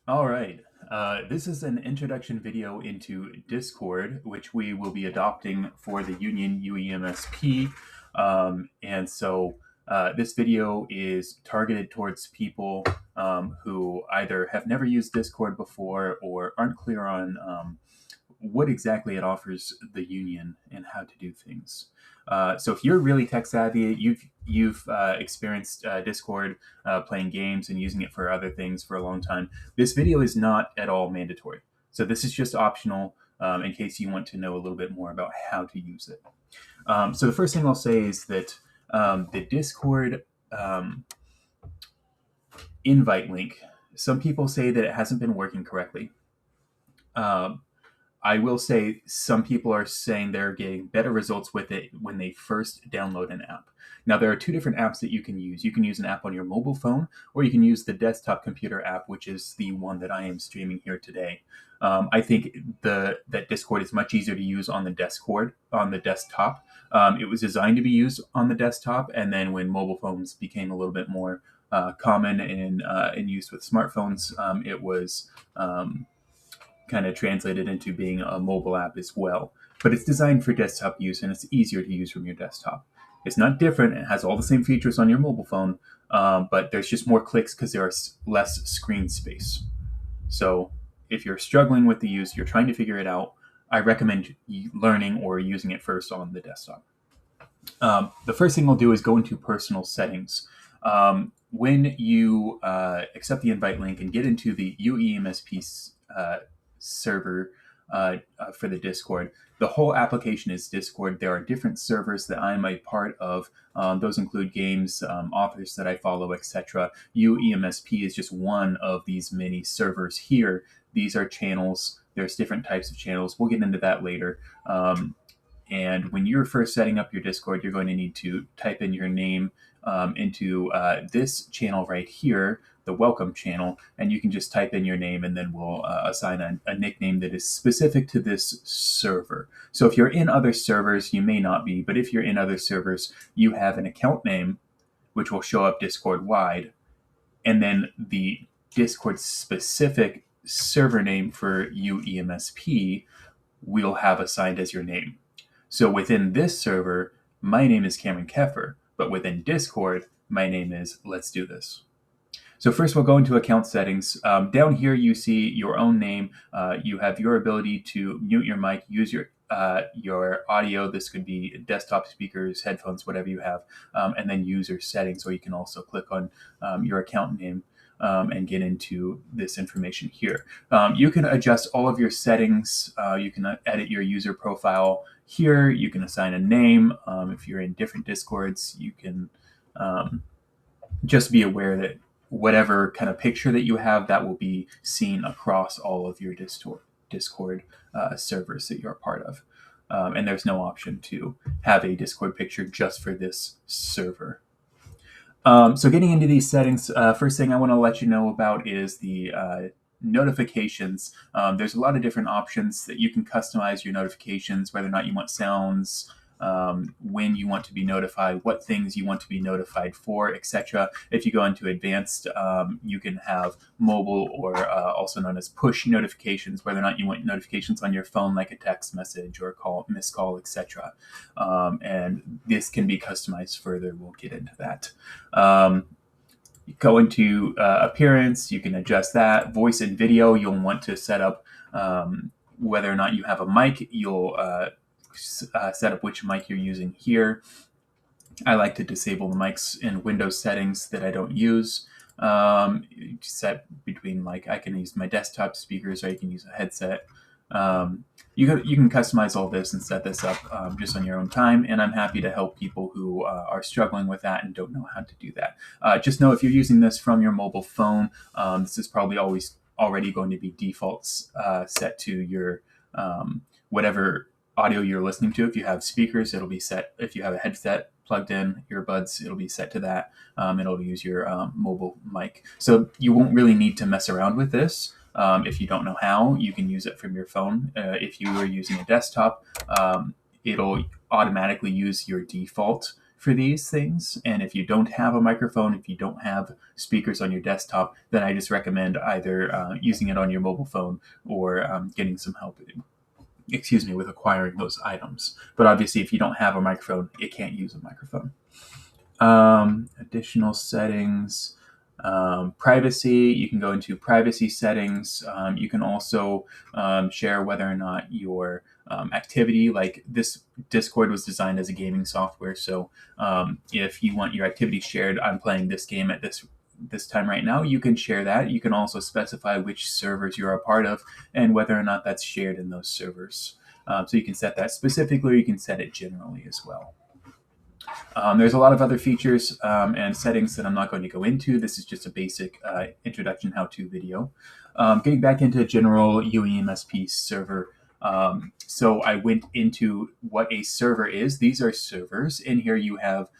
All right. This is an introduction video into Discord, which we will be adopting for the Union UEMSP. This video is targeted towards people who either have never used Discord before or aren't clear on what exactly it offers the union and how to do things. So if you're really tech savvy, you've experienced Discord, playing games and using it for other things for a long time. This video is not at all mandatory. So this is just optional in case you want to know a little bit more about how to use it. So the first thing I'll say is that the Discord invite link, some people say that it hasn't been working correctly. Um, I will say some people are saying they're getting better results with it when they first download an app. Now, there are two different apps that you can use. You can use an app on your mobile phone, or you can use the desktop computer app, which is the one that I am streaming here today. I think that Discord is much easier to use on the desktop. It was designed to be used on the desktop, and then when mobile phones became a little bit more common and in use with smartphones, it was kind of translated into being a mobile app as well. But it's designed for desktop use and it's easier to use from your desktop. It's not different. It has all the same features on your mobile phone, but there's just more clicks because there's less screen space. So if you're struggling with the use, you're trying to figure it out, I recommend learning or using it first on the desktop. The first thing I'll do is go into personal settings. When you accept the invite link and get into the UEMSP server for the Discord, the whole application is Discord. There are different servers that I'm a part of. Those include games, authors that I follow, etc. UEMSP is just one of these many servers here. These are channels. There's different types of channels. We'll get into that later. And when you're first setting up your Discord, you're going to need to type in your name into this channel right here, the welcome channel, and you can just type in your name and then we'll assign a nickname that is specific to this server. So if you're in other servers, you may not be, but if you're in other servers, you have an account name, which will show up Discord wide, and then the Discord specific server name for UEMSP we'll have assigned as your name. So within this server, my name is Cameron Keffer, but within Discord, my name is Let's Do This. So first we'll go into account settings. Down here you see your own name. You have your ability to mute your mic, use your audio. This could be desktop speakers, headphones, whatever you have, and then user settings, or you can also click on your account name and get into this information here. You can adjust all of your settings. You can edit your user profile here. You can assign a name. If you're in different Discords, you can just be aware that whatever kind of picture that you have, that will be seen across all of your Discord servers that you're a part of. And there's no option to have a Discord picture just for this server. So getting into these settings, first thing I want to let you know about is the notifications. There's a lot of different options that you can customize your notifications, whether or not you want sounds, when you want to be notified, what things you want to be notified for, etc. If you go into advanced, you can have mobile or also known as push notifications, whether or not you want notifications on your phone like a text message or a call, missed call, etc. And this can be customized further. We'll get into that. You go into appearance, you can adjust that. Voice and video, you'll want to set up whether or not you have a mic. You'll set up which mic you're using here. I like to disable the mics in Windows settings that I don't use. Set between, like, I can use my desktop speakers or I can use a headset. You can customize all this and set this up just on your own time, and I'm happy to help people who are struggling with that and don't know how to do that. Just know if you're using this from your mobile phone, this is probably already going to be defaults set to your whatever audio you're listening to. If you have speakers, it'll be set. If you have a headset plugged in, earbuds, it'll be set to that. It'll use your mobile mic. So you won't really need to mess around with this. If you don't know how, you can use it from your phone. If you are using a desktop, it'll automatically use your default for these things. And if you don't have a microphone, if you don't have speakers on your desktop, then I just recommend either using it on your mobile phone or getting some help with acquiring those items. But obviously, if you don't have a microphone, you can't use a microphone. Additional settings, privacy. You can go into privacy settings. You can also share whether or not your activity, like this Discord was designed as a gaming software. So if you want your activity shared, I'm playing this game at this time right now, you can share that. You can also specify which servers you're a part of and whether or not that's shared in those servers. So you can set that specifically, or you can set it generally as well. There's a lot of other features and settings that I'm not going to go into. This is just a basic introduction how-to video. Getting back into general UEMSP server. So I went into what a server is. These are servers. In here you have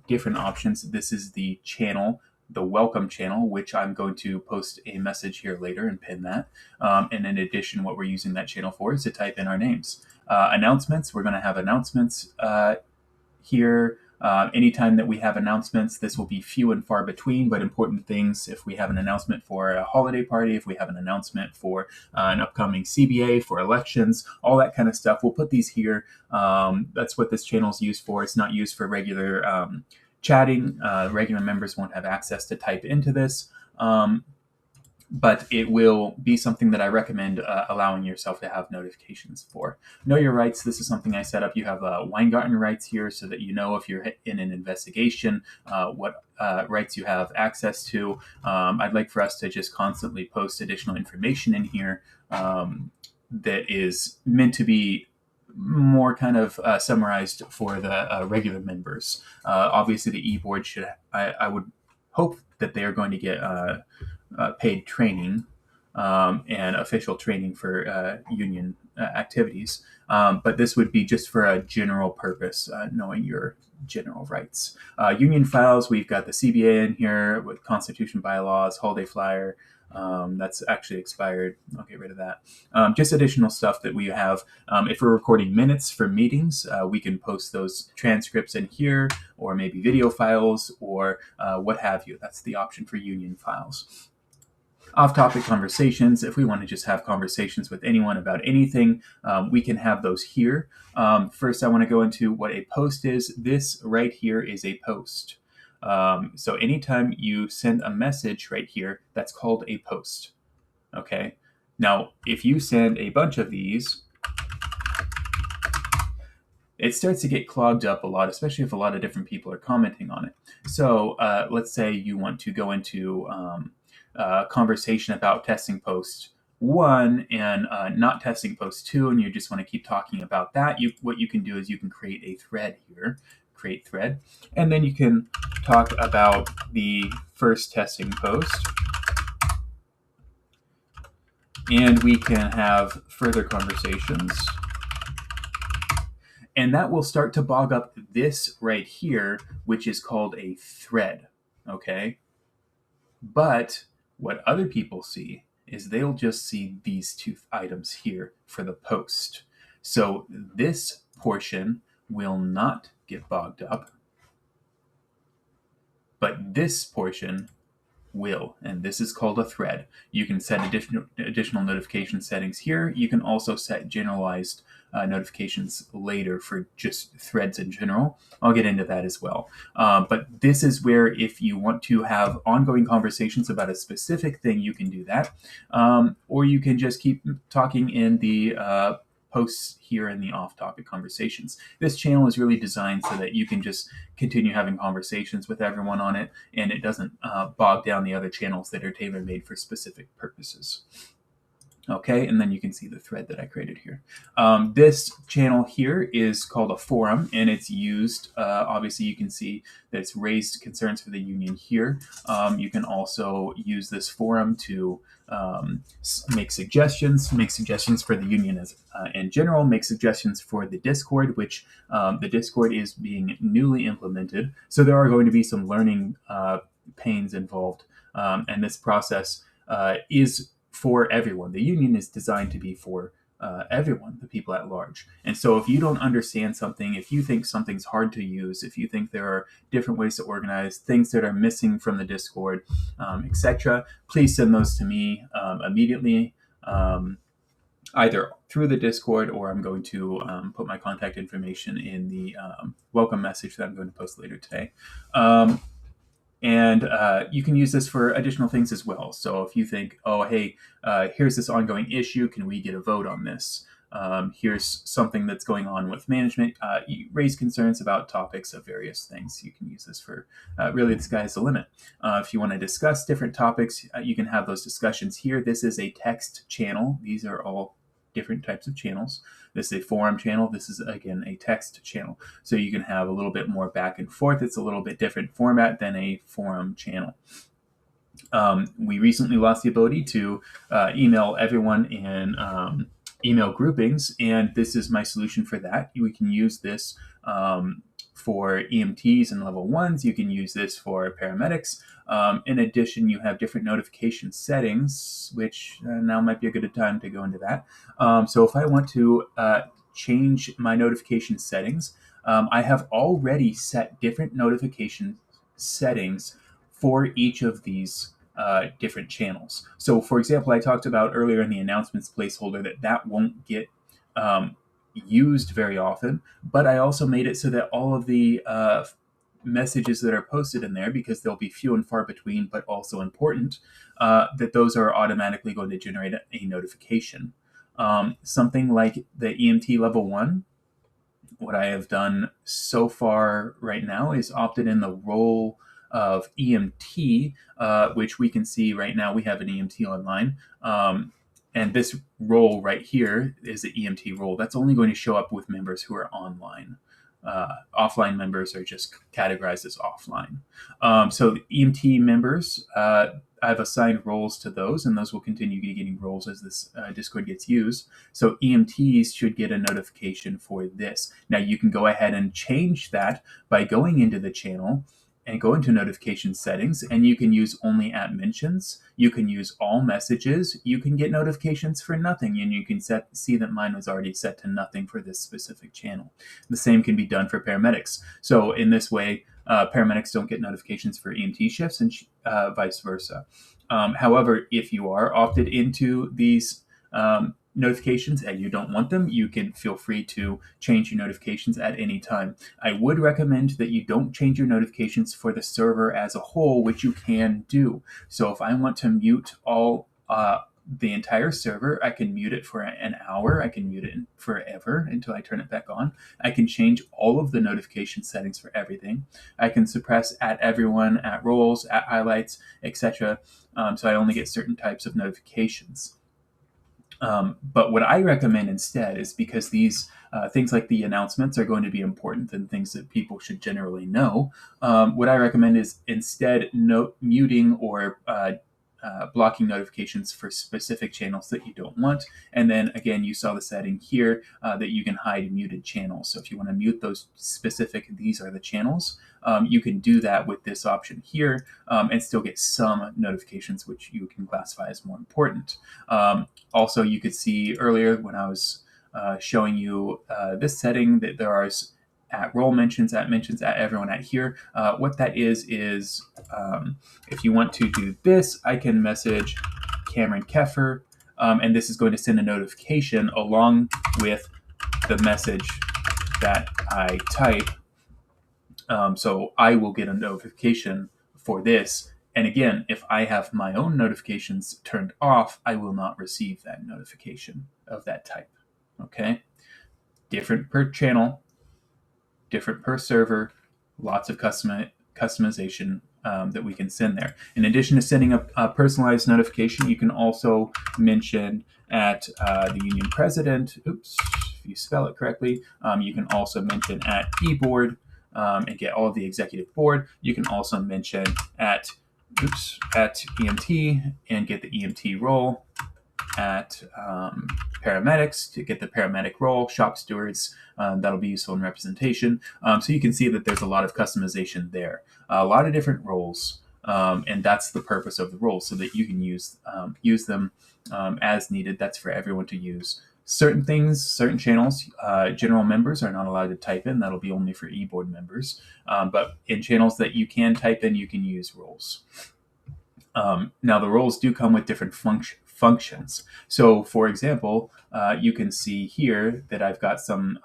different options. This is the channel, the welcome channel, which I'm going to post a message here later and pin that. And in addition, what we're using that channel for is to type in our names. Announcements, we're going to have announcements here. Anytime that we have announcements, this will be few and far between, but important things. If we have an announcement for a holiday party, if we have an announcement for an upcoming CBA, for elections, all that kind of stuff, we'll put these here. That's what this channel is used for. It's not used for regular chatting. Regular members won't have access to type into this. But it will be something that I recommend allowing yourself to have notifications for. Know your rights. This is something I set up. You have Weingarten rights here so that you know if you're in an investigation, what rights you have access to. I'd like for us to just constantly post additional information in here that is meant to be more kind of summarized for the regular members. Obviously, the e-board should, I would hope that they are going to get paid training and official training for union activities. But this would be just for a general purpose, knowing your general rights. Union files, we've got the CBA in here with Constitution bylaws, holiday flyer. That's actually expired. I'll get rid of that. Just additional stuff that we have. If we're recording minutes for meetings, we can post those transcripts in here, or maybe video files, or what have you. That's the option for union files. Off-topic conversations, if we want to just have conversations with anyone about anything, we can have those here. First, I want to go into what a post is. This right here is a post. So anytime you send a message right here, that's called a post. Okay. Now, if you send a bunch of these, it starts to get clogged up a lot, especially if a lot of different people are commenting on it. So let's say you want to go into conversation about testing post 1 and not testing post 2, and you just want to keep talking about that. What you can do is you can create a thread here, create thread, and then you can talk about the first testing post, and we can have further conversations. And that will start to bog up this right here, which is called a thread, okay? But what other people see is they'll just see these two items here for the post. So this portion will not get bogged up, but this portion will, and this is called a thread. You can set additional notification settings here. You can also set generalized notifications later for just threads in general. I'll get into that as well. But this is where if you want to have ongoing conversations about a specific thing, you can do that. Or you can just keep talking in the posts here in the off-topic conversations. This channel is really designed so that you can just continue having conversations with everyone on it, and it doesn't bog down the other channels that are tailor-made for specific purposes. Okay, and then you can see the thread that I created here. This channel here is called a forum, and it's used, obviously you can see that it's raised concerns for the union here. You can also use this forum to make suggestions for the union as in general, make suggestions for the Discord, which the Discord is being newly implemented. So there are going to be some learning pains involved, and this process is for everyone. The union is designed to be for everyone, the people at large. And so if you don't understand something, if you think something's hard to use, if you think there are different ways to organize, things that are missing from the Discord, etc., please send those to me immediately, either through the Discord, or I'm going to put my contact information in the welcome message that I'm going to post later today. And you can use this for additional things as well. So if you think, oh, hey, here's this ongoing issue, can we get a vote on this? Here's something that's going on with management. You raise concerns about topics of various things. You can use this for really the sky's the limit. If you want to discuss different topics, you can have those discussions here. This is a text channel. These are all different types of channels. This is a forum channel. This is, again, a text channel. So you can have a little bit more back and forth. It's a little bit different format than a forum channel. We recently lost the ability to email everyone in email groupings, and this is my solution for that. We can use this for EMTs and level 1s. You can use this for paramedics. In addition, you have different notification settings, which now might be a good time to go into that. So if I want to change my notification settings, I have already set different notification settings for each of these different channels. So, for example, I talked about earlier in the announcements placeholder that won't get used very often, but I also made it so that all of the messages that are posted in there, because they'll be few and far between but also important, that those are automatically going to generate a notification. Something like the EMT level 1, what I have done so far right now is opted in the role of EMT, which we can see right now we have an EMT online. And this role right here is the EMT role. That's only going to show up with members who are online. Offline members are just categorized as offline. So the EMT members, I've assigned roles to those, and those will continue getting roles as this Discord gets used. So EMTs should get a notification for this. Now you can go ahead and change that by going into the channel and go into notification settings, and you can use only at mentions. You can use all messages. You can get notifications for nothing, and you can see that mine was already set to nothing for this specific channel. The same can be done for paramedics. So in this way, paramedics don't get notifications for EMT shifts, and vice versa. However, if you are opted into these notifications and you don't want them, you can feel free to change your notifications at any time. I would recommend that you don't change your notifications for the server as a whole, which you can do. So if I want to mute all the entire server, I can mute it for an hour. I can mute it forever until I turn it back on. I can change all of the notification settings for everything. I can suppress at everyone, at roles, at highlights, etc. So I only get certain types of notifications. But what I recommend instead is, because these things like the announcements are going to be important and things that people should generally know, what I recommend is instead muting or blocking notifications for specific channels that you don't want. And then again, you saw the setting here that you can hide muted channels. So if you want to mute those specific, these are the channels, you can do that with this option here and still get some notifications, which you can classify as more important. Also, you could see earlier when I was showing you this setting that there are at role mentions, at everyone, at here. What that is if you want to do this, I can message Cameron Keffer, and this is going to send a notification along with the message that I type. So I will get a notification for this. And again, if I have my own notifications turned off, I will not receive that notification of that type. Okay? Different per channel, different per server, lots of customization that we can send there. In addition to sending a personalized notification, you can also mention at the union president, oops, if you spell it correctly, you can also mention at e-board and get all of the executive board. You can also mention at EMT and get the EMT role, at paramedics to get the paramedic role, shop stewards, that'll be useful in representation. So you can see that there's a lot of customization there, a lot of different roles, and that's the purpose of the roles, so that you can use them as needed. That's for everyone to use Certain things, certain channels, general members are not allowed to type in. That'll be only for eBoard members. But in channels that you can type in, you can use roles. Now, the roles do come with different functions. So, for example, you can see here that I've got some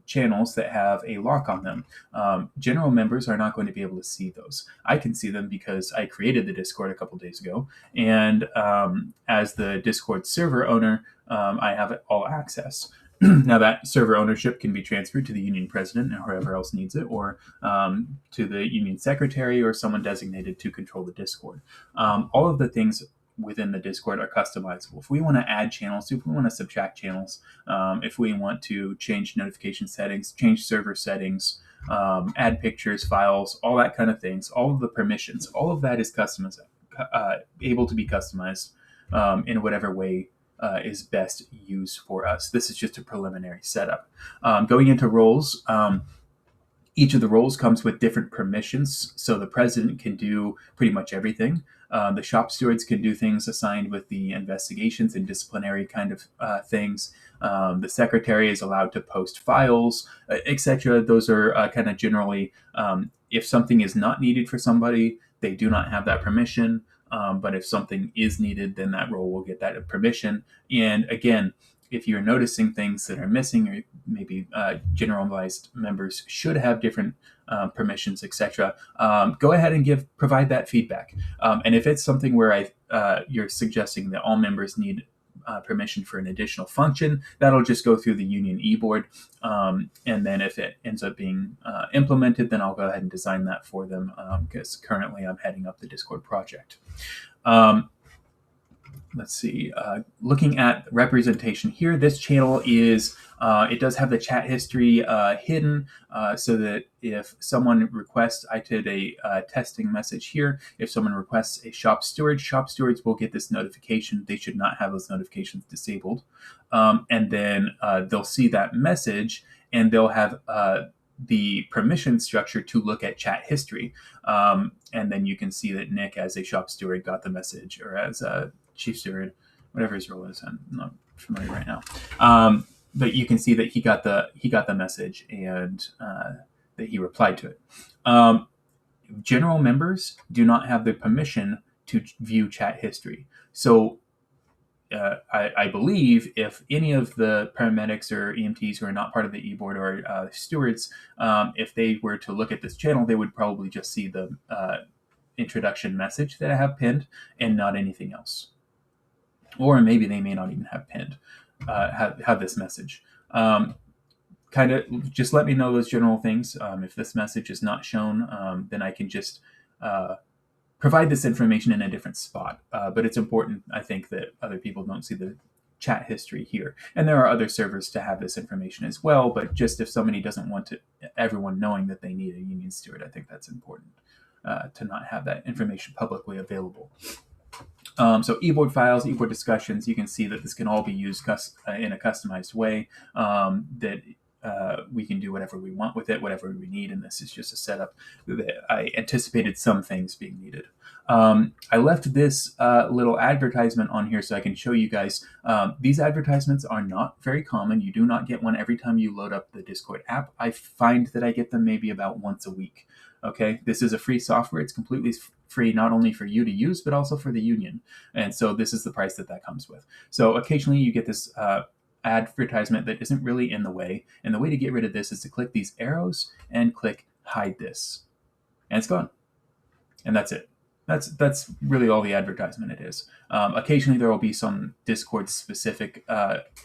channels that have a lock on them. General members are not going to be able to see those. I can see them because I created the Discord a couple days ago, and as the Discord server owner, I have all access. Now, that server ownership can be transferred to the union president or whoever else needs it, or to the union secretary or someone designated to control the Discord. All of the things within the Discord are customizable. If we want to add channels, if we want to subtract channels, if we want to change notification settings, change server settings, add pictures, files, all that kind of things, all of the permissions, all of that is customized, able to be customized in whatever way is best used for us. This is just a preliminary setup. Going into roles, each of the roles comes with different permissions, so the president can do pretty much everything. The shop stewards can do things assigned with the investigations and disciplinary kind of things. The secretary is allowed to post files, etc. Those are kind of generally, if something is not needed for somebody, they do not have that permission. But if something is needed, then that role will get that permission. And again, if you're noticing things that are missing, or maybe generalized members should have different permissions, etc., go ahead and provide that feedback. And if it's something where you're suggesting that all members need permission for an additional function, that'll just go through the union eBoard. And then if it ends up being implemented, then I'll go ahead and design that for them, because currently I'm heading up the Discord project. Let's see, looking at representation here, this channel is, it does have the chat history hidden, so that if someone requests, I did a testing message here, if someone requests a shop stewards will get this notification. They should not have those notifications disabled. And then they'll see that message, and they'll have the permission structure to look at chat history. And then you can see that Nick, as a shop steward, got the message, or as a chief steward, whatever his role is. I'm not familiar right now. But you can see that he got the message, and that he replied to it. General members do not have the permission to view chat history. So I believe if any of the paramedics or EMTs who are not part of the eBoard or stewards, if they were to look at this channel, they would probably just see the introduction message that I have pinned and not anything else. Or maybe they may not even have pinned, have this message. Kind of just let me know those general things. If this message is not shown, then I can just provide this information in a different spot. But it's important, I think, that other people don't see the chat history here. And there are other servers to have this information as well, but just if somebody doesn't want everyone knowing that they need a union steward, I think that's important to not have that information publicly available. So eBoard files, eBoard discussions, you can see that this can all be used in a customized way, that we can do whatever we want with it, whatever we need, and this is just a setup that I anticipated some things being needed. I left this little advertisement on here so I can show you guys. These advertisements are not very common. You do not get one every time you load up the Discord app. I find that I get them maybe about once a week. Okay, this is a free software. It's completely free, not only for you to use, but also for the union. And so this is the price that comes with. So occasionally you get this advertisement that isn't really in the way. And the way to get rid of this is to click these arrows and click hide this. And it's gone. And that's it. That's really all the advertisement it is. Occasionally there will be some Discord specific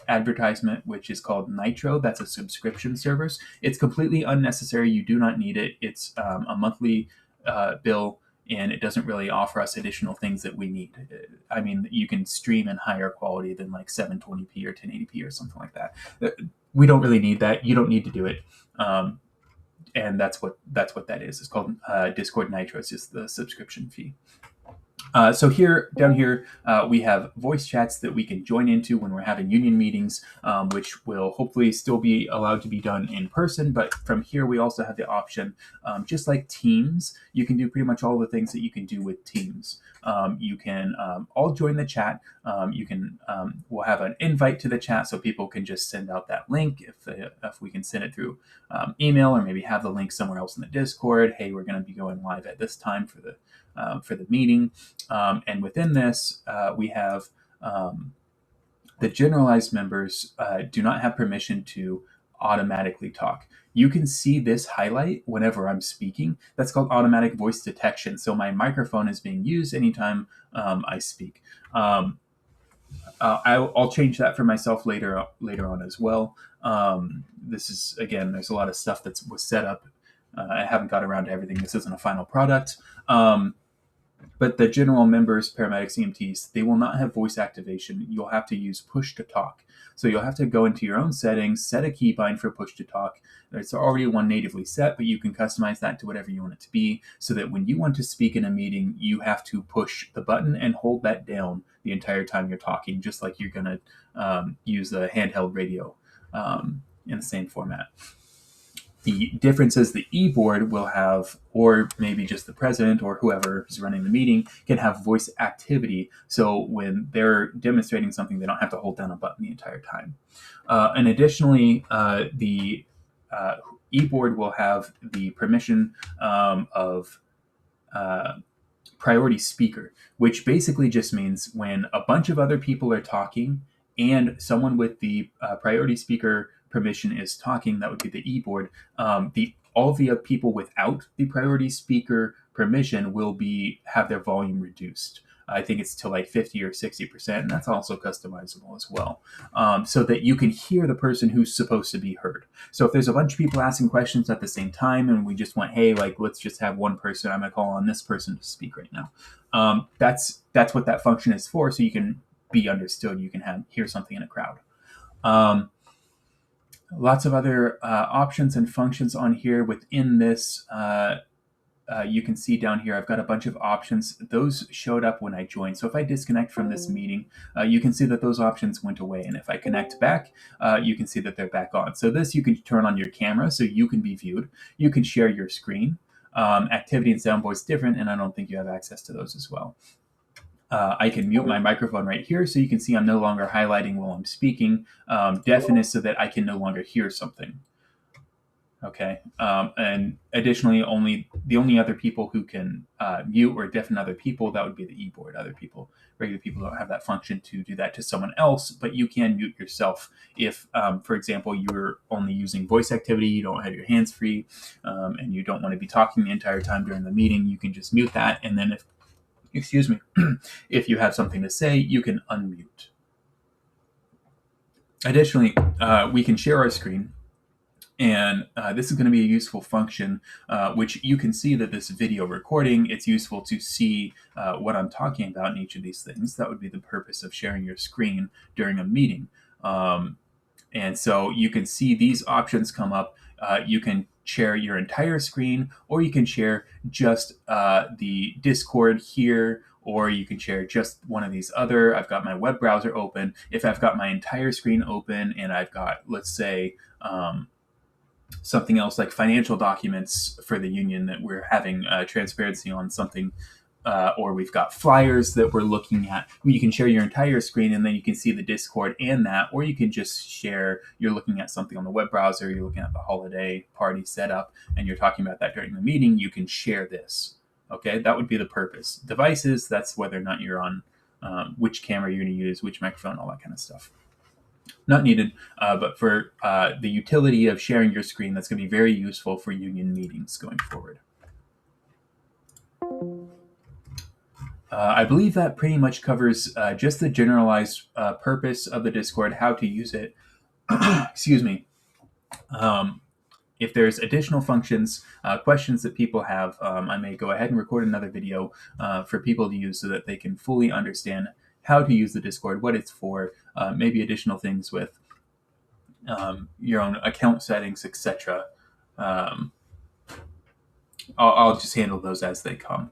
advertisement, which is called Nitro. That's a subscription service. It's completely unnecessary. You do not need it. It's a monthly bill, and it doesn't really offer us additional things that we need. I mean, you can stream in higher quality than like 720p or 1080p or something like that. We don't really need that. You don't need to do it. And that's what that is. It's called Discord Nitro. It's just the subscription fee. So down here, we have voice chats that we can join into when we're having union meetings, which will hopefully still be allowed to be done in person. But from here, we also have the option, just like Teams, you can do pretty much all the things that you can do with Teams. You can all join the chat. We'll have an invite to the chat so people can just send out that link if we can send it through email, or maybe have the link somewhere else in the Discord. Hey, we're going to be going live at this time for the meeting. And within this, we have the generalized members do not have permission to automatically talk. You can see this highlight whenever I'm speaking. That's called automatic voice detection. So my microphone is being used anytime I speak. I'll change that for myself later on as well. This is, again, there's a lot of stuff that was set up. I haven't got around to everything. This isn't a final product. But the general members, paramedics, EMTs, they will not have voice activation. You'll have to use push to talk. So you'll have to go into your own settings, set a keybind for push to talk. There's already one natively set, but you can customize that to whatever you want it to be, so that when you want to speak in a meeting, you have to push the button and hold that down the entire time you're talking, just like you're going to use a handheld radio in the same format. The difference is the e-board will have, or maybe just the president or whoever is running the meeting can have voice activity. So when they're demonstrating something, they don't have to hold down a button the entire time. And additionally, the e-board will have the permission of priority speaker, which basically just means when a bunch of other people are talking and someone with the priority speaker permission is talking, that would be the e-board. All the people without the priority speaker permission will have their volume reduced. I think it's to like 50 or 60%, and that's also customizable as well, so that you can hear the person who's supposed to be heard. So if there's a bunch of people asking questions at the same time, and we just want, hey, like, let's just have one person, I'm going to call on this person to speak right now. That's what that function is for, so you can be understood. You can hear something in a crowd. Lots of other options and functions on here within this. You can see down here, I've got a bunch of options. Those showed up when I joined. So if I disconnect from this meeting, you can see that those options went away. And if I connect back, you can see that they're back on. So this, you can turn on your camera so you can be viewed. You can share your screen. Activity and sound voice different, and I don't think you have access to those as well. I can mute my microphone right here, so you can see I'm no longer highlighting while I'm speaking. Deafen is so that I can no longer hear something. Okay, and additionally, the only other people who can mute or deafen other people, that would be the e-board. Regular people don't have that function to do that to someone else, but you can mute yourself if, for example, you're only using voice activity, you don't have your hands free, and you don't want to be talking the entire time during the meeting. You can just mute that, and then if you have something to say, you can unmute. Additionally, we can share our screen. And this is going to be a useful function, which you can see that this video recording, it's useful to see what I'm talking about in each of these things. That would be the purpose of sharing your screen during a meeting. And so you can see these options come up. You can share your entire screen, or you can share just the Discord here, or you can share just one of these other. I've got my web browser open. If I've got my entire screen open and I've got, let's say, something else like financial documents for the union that we're having transparency on something, or we've got flyers that we're looking at, you can share your entire screen and then you can see the Discord and that, or you can just share, you're looking at something on the web browser, you're looking at the holiday party setup, and you're talking about that during the meeting, you can share this. Okay, that would be the purpose. Devices, that's whether or not you're on which camera you're going to use, which microphone, all that kind of stuff. Not needed, but for the utility of sharing your screen, that's going to be very useful for union meetings going forward. I believe that pretty much covers just the generalized purpose of the Discord, how to use it. Excuse me. If there's additional functions, questions that people have, I may go ahead and record another video for people to use so that they can fully understand how to use the Discord, what it's for, maybe additional things with your own account settings, etc. I'll just handle those as they come.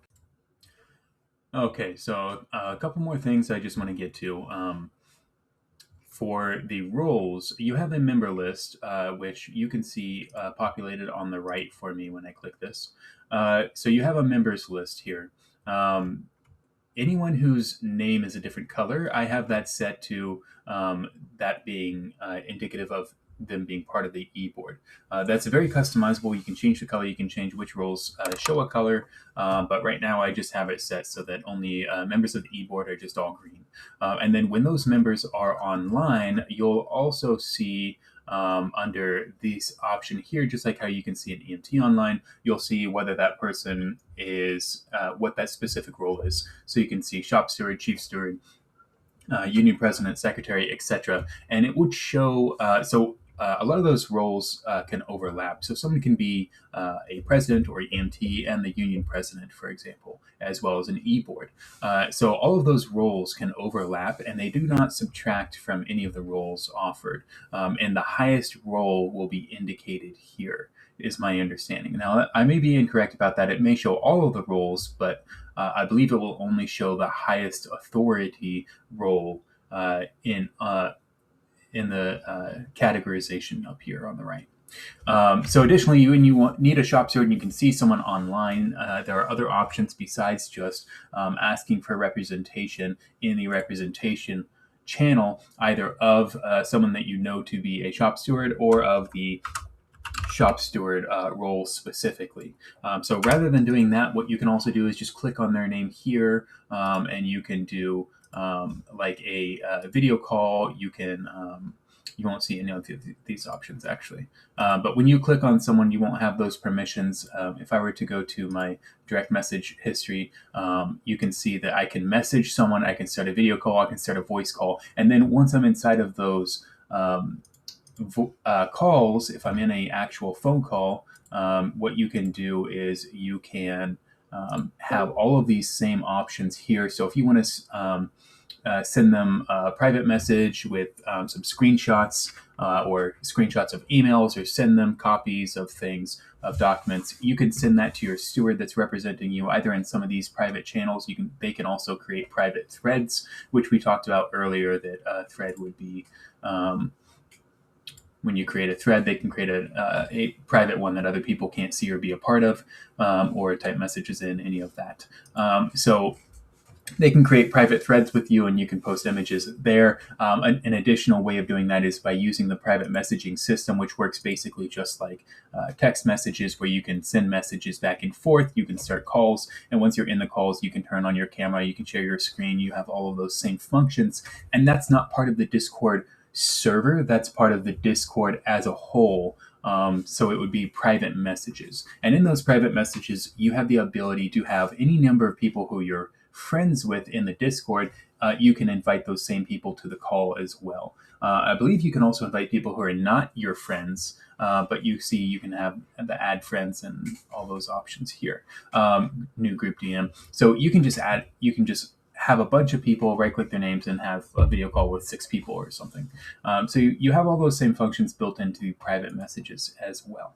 Okay, so a couple more things I just want to get to. For the roles, you have a member list, which you can see populated on the right for me when I click this. So you have a members list here. Um, Anyone whose name is a different color, I have that set to that being indicative of them being part of the e-board. That's very customizable. You can change the color. You can change which roles show a color. But right now, I just have it set so that only members of the e-board are just all green. And then when those members are online, you'll also see under this option here, just like how you can see an EMT online, you'll see whether that person is what that specific role is. So you can see shop steward, chief steward, union president, secretary, etc. And it would show. A lot of those roles can overlap. So someone can be a president or EMT and the union president, for example, as well as an e-board. So all of those roles can overlap, and they do not subtract from any of the roles offered. And the highest role will be indicated here, is my understanding. Now, I may be incorrect about that. It may show all of the roles, but I believe it will only show the highest authority role in the categorization up here on the right. So additionally, when you need a shop steward and you can see someone online, there are other options besides just asking for representation in the representation channel, either of someone that you know to be a shop steward or of the shop steward role specifically. So rather than doing that, what you can also do is just click on their name here, and you can do like a video call. You won't see any of these options actually. But when you click on someone, you won't have those permissions. If I were to go to my direct message history, you can see that I can message someone, I can start a video call, I can start a voice call. And then once I'm inside of those calls, if I'm in a actual phone call, what you can do is you can have all of these same options here. So if you want to send them a private message with some screenshots or screenshots of emails, or send them copies of things, of documents, you can send that to your steward that's representing you either in some of these private channels. They can also create private threads, which we talked about earlier, that a thread would be when you create a thread, they can create a private one that other people can't see or be a part of, or type messages in, any of that. So they can create private threads with you, and you can post images there. An additional way of doing that is by using the private messaging system, which works basically just like text messages, where you can send messages back and forth. You can start calls, and once you're in the calls, you can turn on your camera, you can share your screen. You have all of those same functions, and that's not part of the Discord server. That's part of the Discord as a whole. So it would be private messages. And in those private messages, you have the ability to have any number of people who you're friends with in the Discord. You can invite those same people to the call as well. I believe you can also invite people who are not your friends, but you see you can have the add friends and all those options here. New group DM. So you can just have a bunch of people, right click their names, and have a video call with 6 people or something. So you have all those same functions built into private messages as well.